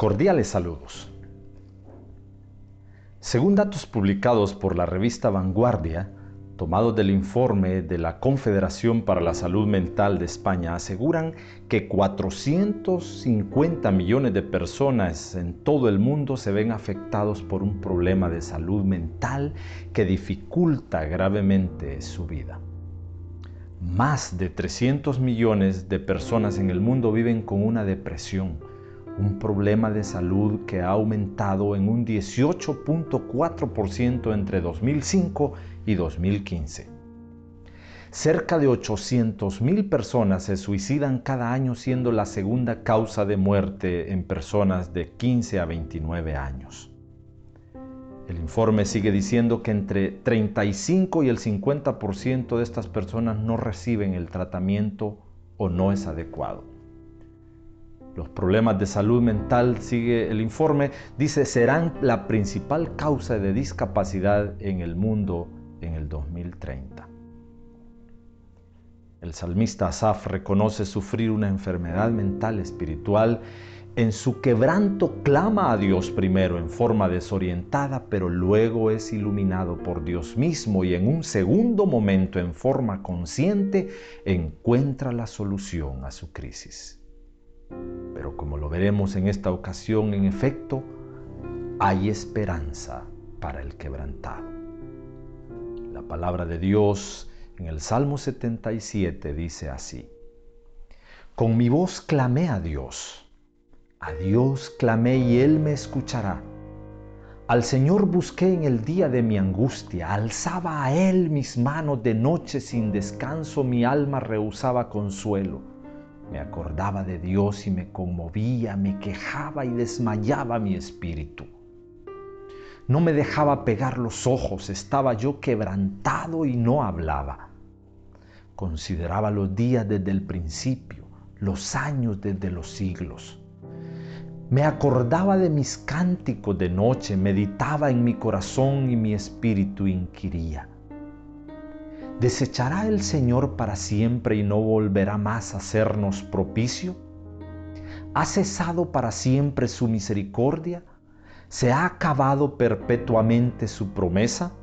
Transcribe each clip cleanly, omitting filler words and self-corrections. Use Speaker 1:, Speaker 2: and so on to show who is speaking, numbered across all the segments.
Speaker 1: Cordiales saludos. Según datos publicados por la revista Vanguardia, tomados del informe de la Confederación para la Salud Mental de España, aseguran que 450 millones de personas en todo el mundo se ven afectados por un problema de salud mental que dificulta gravemente su vida. Más de 300 millones de personas en el mundo viven con una depresión, un problema de salud que ha aumentado en un 18.4% entre 2005 y 2015. Cerca de 800,000 personas se suicidan cada año, siendo la segunda causa de muerte en personas de 15 a 29 años. El informe sigue diciendo que entre 35 y el 50% de estas personas no reciben el tratamiento o no es adecuado. Los problemas de salud mental, sigue el informe, dice, serán la principal causa de discapacidad en el mundo en el 2030. El salmista Asaf reconoce sufrir una enfermedad mental espiritual. En su quebranto clama a Dios primero en forma desorientada, pero luego es iluminado por Dios mismo y en un segundo momento, en forma consciente, encuentra la solución a su crisis. Pero como lo veremos en esta ocasión, en efecto, hay esperanza para el quebrantado. La palabra de Dios en el Salmo 77 dice así: Con mi voz clamé a Dios clamé y Él me escuchará. Al Señor busqué en el día de mi angustia, alzaba a Él mis manos de noche sin descanso, mi alma rehusaba consuelo. Me acordaba de Dios y me conmovía, me quejaba y desmayaba mi espíritu. No me dejaba pegar los ojos, estaba yo quebrantado y no hablaba. Consideraba los días desde el principio, los años desde los siglos. Me acordaba de mis cánticos de noche, meditaba en mi corazón y mi espíritu inquiría. ¿Desechará el Señor para siempre y no volverá más a hacernos propicio? ¿Ha cesado para siempre su misericordia? ¿Se ha acabado perpetuamente su promesa?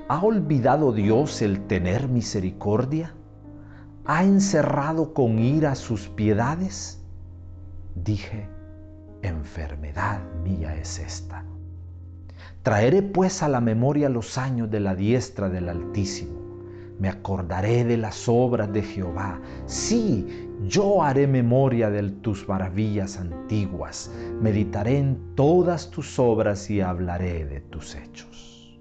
Speaker 1: ¿Ha olvidado Dios el tener misericordia? ¿Ha encerrado con ira sus piedades? Dije, enfermedad mía es esta. Traeré pues a la memoria los años de la diestra del Altísimo. Me acordaré de las obras de Jehová. Sí, yo haré memoria de tus maravillas antiguas. Meditaré en todas tus obras y hablaré de tus hechos.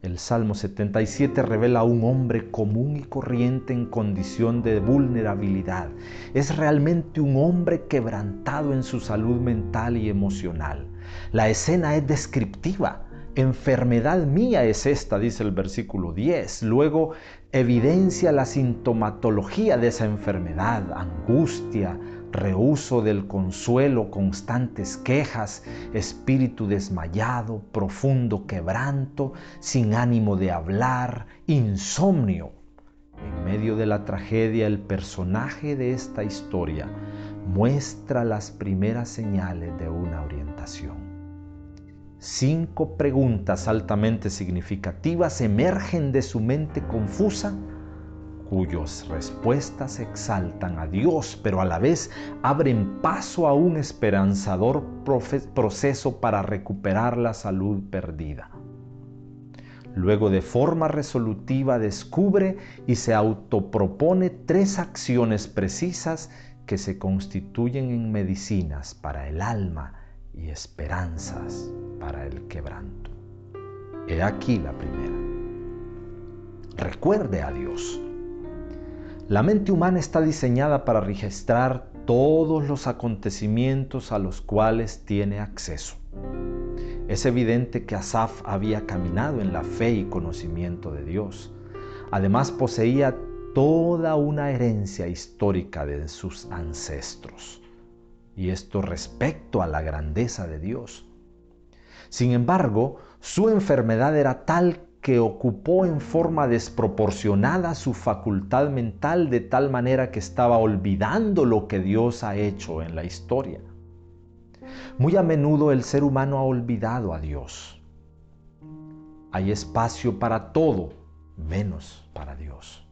Speaker 1: El Salmo 77 revela a un hombre común y corriente en condición de vulnerabilidad. Es realmente un hombre quebrantado en su salud mental y emocional. La escena es descriptiva. Enfermedad mía es esta, dice el versículo 10. Luego evidencia la sintomatología de esa enfermedad: angustia, rehúso del consuelo, constantes quejas, espíritu desmayado, profundo quebranto, sin ánimo de hablar, insomnio. En medio de la tragedia, el personaje de esta historia muestra las primeras señales de una orientación. 5 preguntas altamente significativas emergen de su mente confusa, cuyas respuestas exaltan a Dios, pero a la vez abren paso a un esperanzador proceso para recuperar la salud perdida. Luego, de forma resolutiva, descubre y se autopropone 3 acciones precisas que se constituyen en medicinas para el alma y esperanzas para el quebranto. He aquí la primera. Recuerde a Dios. La mente humana está diseñada para registrar todos los acontecimientos a los cuales tiene acceso. Es evidente que Asaf había caminado en la fe y conocimiento de Dios. Además, poseía toda una herencia histórica de sus ancestros. Y esto respecto a la grandeza de Dios. Sin embargo, su enfermedad era tal que ocupó en forma desproporcionada su facultad mental de tal manera que estaba olvidando lo que Dios ha hecho en la historia. Muy a menudo el ser humano ha olvidado a Dios. Hay espacio para todo, menos para Dios.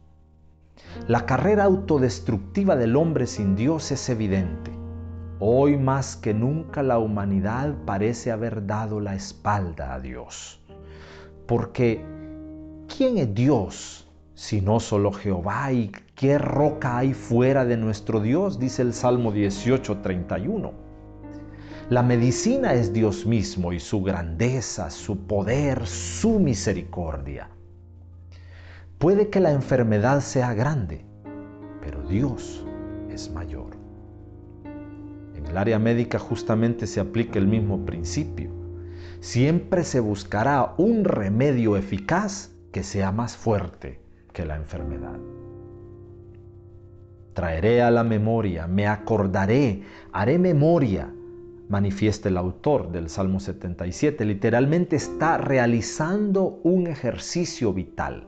Speaker 1: La carrera autodestructiva del hombre sin Dios es evidente. Hoy más que nunca la humanidad parece haber dado la espalda a Dios. Porque, ¿quién es Dios sino solo Jehová? ¿Y qué roca hay fuera de nuestro Dios? Dice el Salmo 18:31. La medicina es Dios mismo y su grandeza, su poder, su misericordia. Puede que la enfermedad sea grande, pero Dios es mayor. En el área médica justamente se aplica el mismo principio. Siempre se buscará un remedio eficaz que sea más fuerte que la enfermedad. Traeré a la memoria, me acordaré, haré memoria, manifiesta el autor del Salmo 77. Literalmente está realizando un ejercicio vital.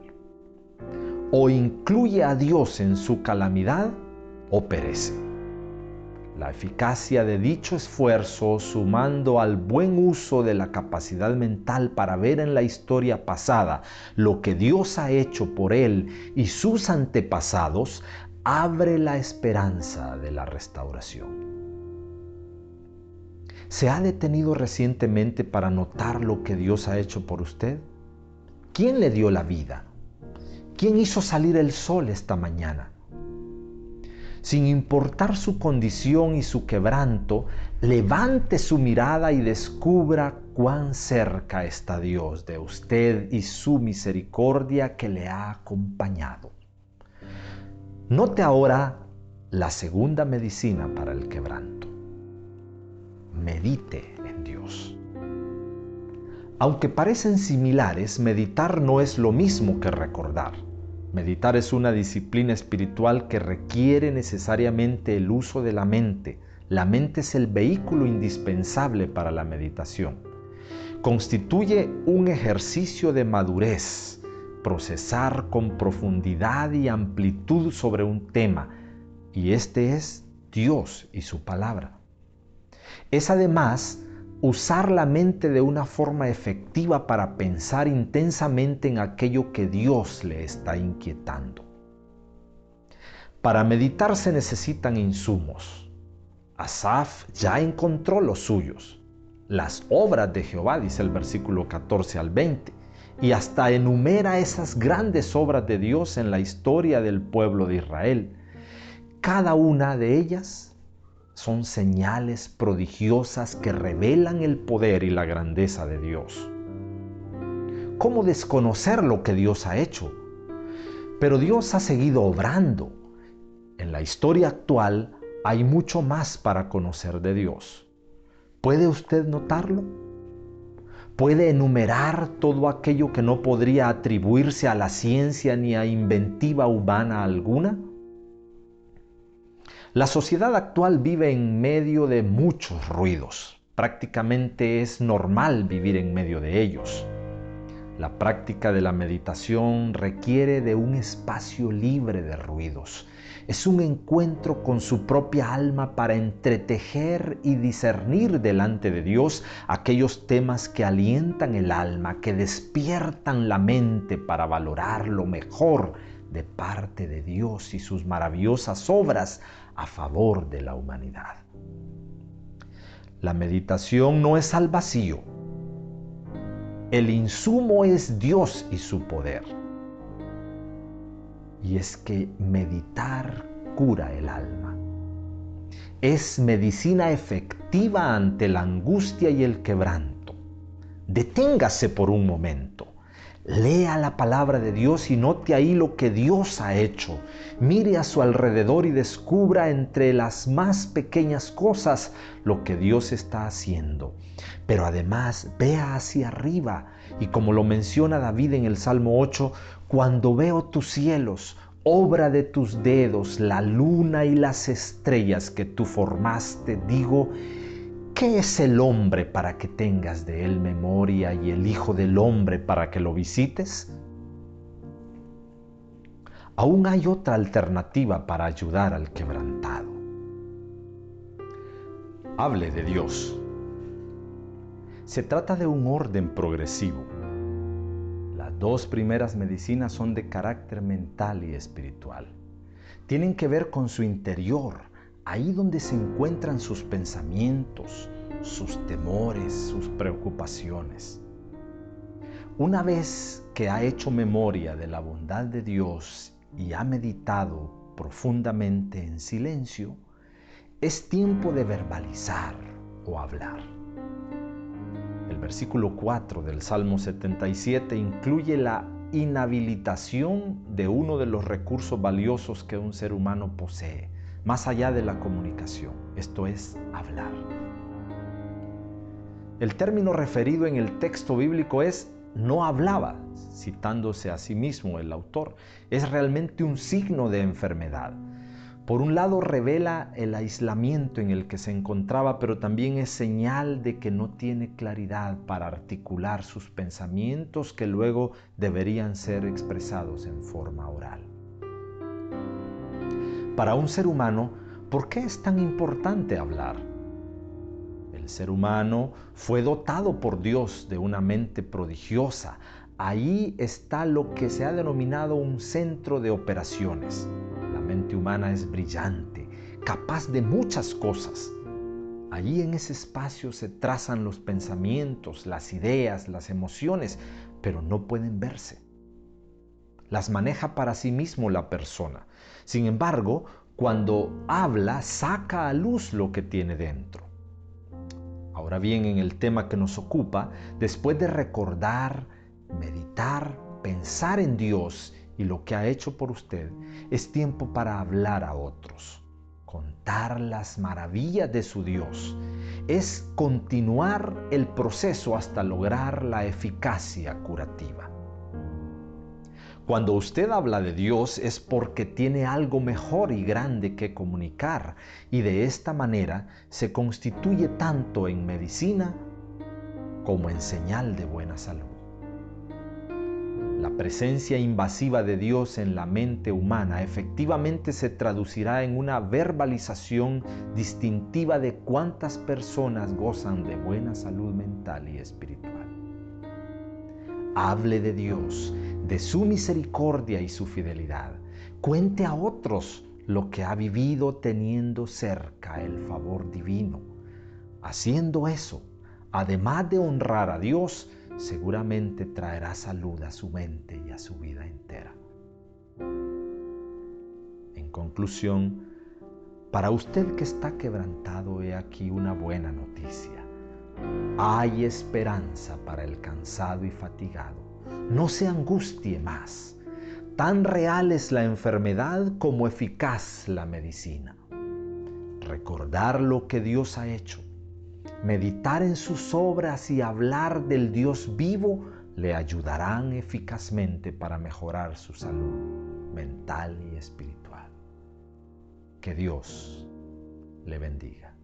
Speaker 1: O incluye a Dios en su calamidad o perece. La eficacia de dicho esfuerzo, sumando al buen uso de la capacidad mental para ver en la historia pasada lo que Dios ha hecho por él y sus antepasados, abre la esperanza de la restauración. ¿Se ha detenido recientemente para notar lo que Dios ha hecho por usted? ¿Quién le dio la vida? ¿Quién hizo salir el sol esta mañana? Sin importar su condición y su quebranto, levante su mirada y descubra cuán cerca está Dios de usted y su misericordia que le ha acompañado. Note ahora la segunda medicina para el quebranto. Medite en Dios. Aunque parecen similares, meditar no es lo mismo que recordar. Meditar es una disciplina espiritual que requiere necesariamente el uso de la mente. La mente es el vehículo indispensable para la meditación. Constituye un ejercicio de madurez, procesar con profundidad y amplitud sobre un tema, y este es Dios y su palabra. Es además usar la mente de una forma efectiva para pensar intensamente en aquello que Dios le está inquietando. Para meditar se necesitan insumos. Asaf ya encontró los suyos. Las obras de Jehová, dice el versículo 14 al 20, y hasta enumera esas grandes obras de Dios en la historia del pueblo de Israel. Cada una de ellas son señales prodigiosas que revelan el poder y la grandeza de Dios. ¿Cómo desconocer lo que Dios ha hecho? Pero Dios ha seguido obrando. En la historia actual hay mucho más para conocer de Dios. ¿Puede usted notarlo? ¿Puede enumerar todo aquello que no podría atribuirse a la ciencia ni a inventiva humana alguna? La sociedad actual vive en medio de muchos ruidos. Prácticamente es normal vivir en medio de ellos. La práctica de la meditación requiere de un espacio libre de ruidos. Es un encuentro con su propia alma para entretejer y discernir delante de Dios aquellos temas que alientan el alma, que despiertan la mente para valorar lo mejor de parte de Dios y sus maravillosas obras a favor de la humanidad. La meditación no es al vacío. El insumo es Dios y su poder. Y es que meditar cura el alma. Es medicina efectiva ante la angustia y el quebranto. Deténgase por un momento. Lea la palabra de Dios y note ahí lo que Dios ha hecho. Mire a su alrededor y descubra entre las más pequeñas cosas lo que Dios está haciendo. Pero además vea hacia arriba y como lo menciona David en el Salmo 8, cuando veo tus cielos, obra de tus dedos, la luna y las estrellas que tú formaste, digo, ¿qué es el hombre para que tengas de él memoria y el Hijo del Hombre para que lo visites? Aún hay otra alternativa para ayudar al quebrantado. Hable de Dios. Se trata de un orden progresivo. Las dos primeras medicinas son de carácter mental y espiritual. Tienen que ver con su interior, ahí donde se encuentran sus pensamientos, sus temores, sus preocupaciones. Una vez que ha hecho memoria de la bondad de Dios y ha meditado profundamente en silencio, es tiempo de verbalizar o hablar. El versículo 4 del Salmo 77 incluye la inhabilitación de uno de los recursos valiosos que un ser humano posee, más allá de la comunicación, esto es, hablar. El término referido en el texto bíblico es no hablaba, citándose a sí mismo el autor. Es realmente un signo de enfermedad. Por un lado revela el aislamiento en el que se encontraba, pero también es señal de que no tiene claridad para articular sus pensamientos que luego deberían ser expresados en forma oral. Para un ser humano, ¿por qué es tan importante hablar? El ser humano fue dotado por Dios de una mente prodigiosa. Ahí está lo que se ha denominado un centro de operaciones. La mente humana es brillante, capaz de muchas cosas. Allí en ese espacio se trazan los pensamientos, las ideas, las emociones, pero no pueden verse. Las maneja para sí mismo la persona. Sin embargo, cuando habla, saca a luz lo que tiene dentro. Ahora bien, en el tema que nos ocupa, después de recordar, meditar, pensar en Dios y lo que ha hecho por usted, es tiempo para hablar a otros, contar las maravillas de su Dios. Es continuar el proceso hasta lograr la eficacia curativa. Cuando usted habla de Dios es porque tiene algo mejor y grande que comunicar, y de esta manera se constituye tanto en medicina como en señal de buena salud. La presencia invasiva de Dios en la mente humana efectivamente se traducirá en una verbalización distintiva de cuántas personas gozan de buena salud mental y espiritual. Hable de Dios, de su misericordia y su fidelidad. Cuente a otros lo que ha vivido teniendo cerca el favor divino. Haciendo eso, además de honrar a Dios, seguramente traerá salud a su mente y a su vida entera. En conclusión, para usted que está quebrantado, he aquí una buena noticia. Hay esperanza para el cansado y fatigado. No se angustie más. Tan real es la enfermedad como eficaz la medicina. Recordar lo que Dios ha hecho, meditar en sus obras y hablar del Dios vivo le ayudarán eficazmente para mejorar su salud mental y espiritual. Que Dios le bendiga.